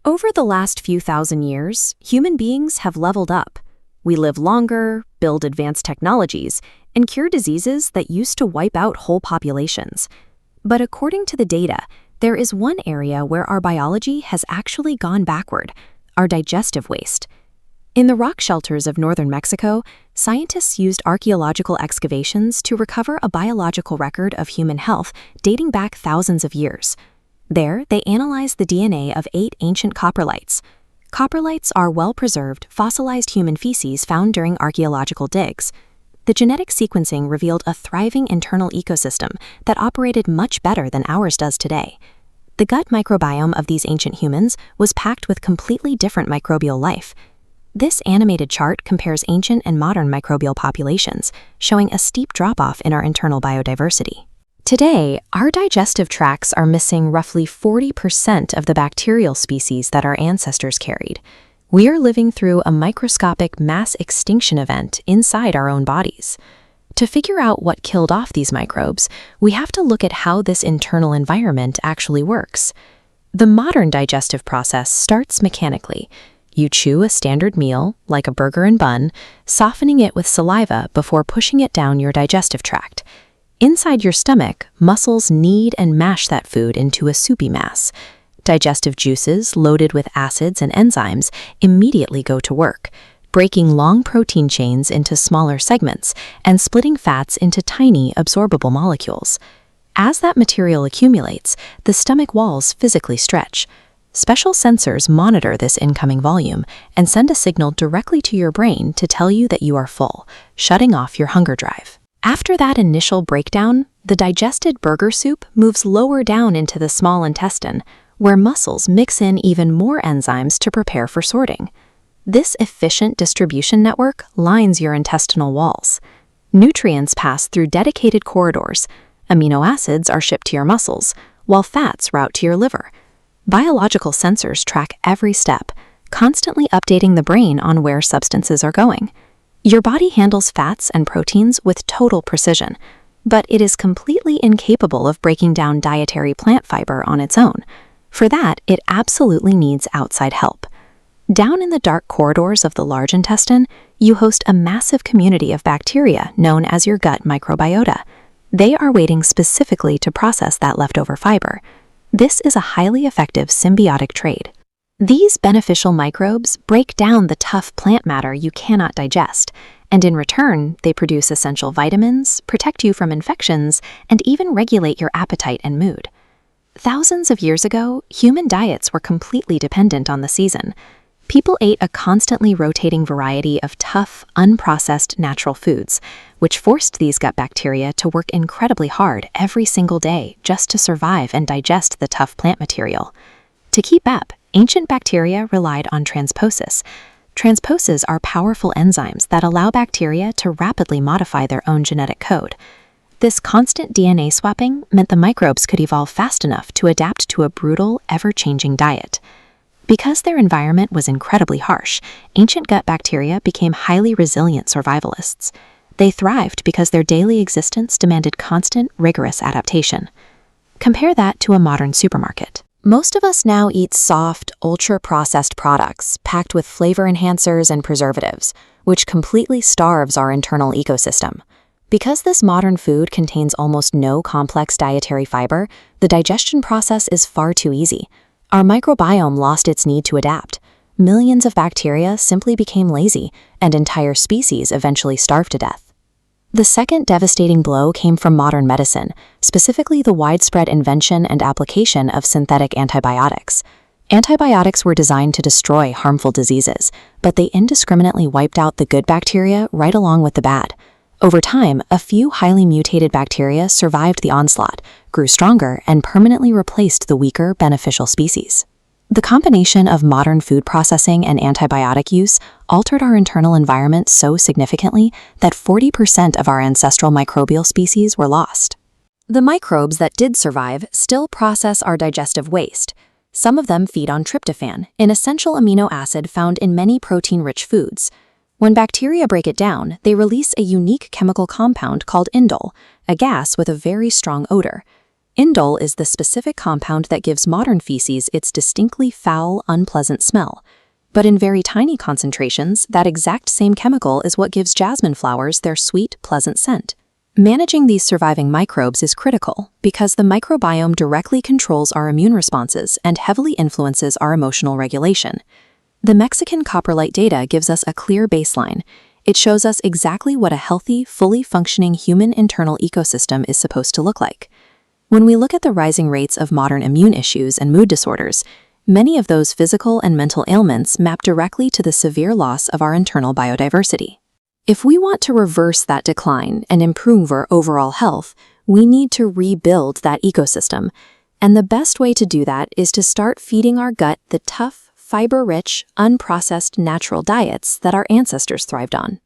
Over the last few thousand years, human beings have leveled up. We live longer, build advanced technologies, and cure diseases that used to wipe out whole populations. But according to the data, there is one area where our biology has actually gone backward: our digestive waste. In the rock shelters of northern Mexico, scientists used archaeological excavations to recover a biological record of human health dating back thousands of years. There, they analyzed the DNA of 8 ancient coprolites. Coprolites are well-preserved, fossilized human feces found during archaeological digs. The genetic sequencing revealed a thriving internal ecosystem that operated much better than ours does today. The gut microbiome of these ancient humans was packed with completely different microbial life. This animated chart compares ancient and modern microbial populations, showing a steep drop-off in our internal biodiversity. Today, our digestive tracts are missing roughly 40% of the bacterial species that our ancestors carried. We are living through a microscopic mass extinction event inside our own bodies. To figure out what killed off these microbes, we have to look at how this internal environment actually works. The modern digestive process starts mechanically. You chew a standard meal, like a burger and bun, softening it with saliva before pushing it down your digestive tract. Inside your stomach, muscles knead and mash that food into a soupy mass. Digestive juices, loaded with acids and enzymes, immediately go to work, breaking long protein chains into smaller segments and splitting fats into tiny, absorbable molecules. As that material accumulates, the stomach walls physically stretch. Special sensors monitor this incoming volume and send a signal directly to your brain to tell you that you are full, shutting off your hunger drive. After that initial breakdown, the digested burger soup moves lower down into the small intestine, where muscles mix in even more enzymes to prepare for sorting. This efficient distribution network lines your intestinal walls. Nutrients pass through dedicated corridors. Amino acids are shipped to your muscles, while fats route to your liver. Biological sensors track every step, constantly updating the brain on where substances are going. Your body handles fats and proteins with total precision, but it is completely incapable of breaking down dietary plant fiber on its own. For that, it absolutely needs outside help. Down in the dark corridors of the large intestine, you host a massive community of bacteria known as your gut microbiota. They are waiting specifically to process that leftover fiber. This is a highly effective symbiotic trade. These beneficial microbes break down the tough plant matter you cannot digest, and in return, they produce essential vitamins, protect you from infections, and even regulate your appetite and mood. Thousands of years ago, human diets were completely dependent on the season. People ate a constantly rotating variety of tough, unprocessed natural foods, which forced these gut bacteria to work incredibly hard every single day just to survive and digest the tough plant material. To keep up, ancient bacteria relied on transposis. Transposes are powerful enzymes that allow bacteria to rapidly modify their own genetic code. This constant DNA swapping meant the microbes could evolve fast enough to adapt to a brutal, ever-changing diet. Because their environment was incredibly harsh, ancient gut bacteria became highly resilient survivalists. They thrived because their daily existence demanded constant, rigorous adaptation. Compare that to a modern supermarket. Most of us now eat soft, ultra-processed products packed with flavor enhancers and preservatives, which completely starves our internal ecosystem. Because this modern food contains almost no complex dietary fiber, the digestion process is far too easy. Our microbiome lost its need to adapt. Millions of bacteria simply became lazy, and entire species eventually starved to death. The second devastating blow came from modern medicine, specifically the widespread invention and application of synthetic antibiotics. Antibiotics were designed to destroy harmful diseases, but they indiscriminately wiped out the good bacteria right along with the bad. Over time, a few highly mutated bacteria survived the onslaught, grew stronger, and permanently replaced the weaker, beneficial species. The combination of modern food processing and antibiotic use altered our internal environment so significantly that 40% of our ancestral microbial species were lost. The microbes that did survive still process our digestive waste. Some of them feed on tryptophan, an essential amino acid found in many protein-rich foods. When bacteria break it down, they release a unique chemical compound called indole, a gas with a very strong odor. Indole is the specific compound that gives modern feces its distinctly foul, unpleasant smell. But in very tiny concentrations, that exact same chemical is what gives jasmine flowers their sweet, pleasant scent. Managing these surviving microbes is critical because the microbiome directly controls our immune responses and heavily influences our emotional regulation. The Mexican coprolite data gives us a clear baseline. It shows us exactly what a healthy, fully functioning human internal ecosystem is supposed to look like. When we look at the rising rates of modern immune issues and mood disorders, many of those physical and mental ailments map directly to the severe loss of our internal biodiversity. If we want to reverse that decline and improve our overall health, we need to rebuild that ecosystem. And the best way to do that is to start feeding our gut the tough, fiber-rich, unprocessed natural diets that our ancestors thrived on.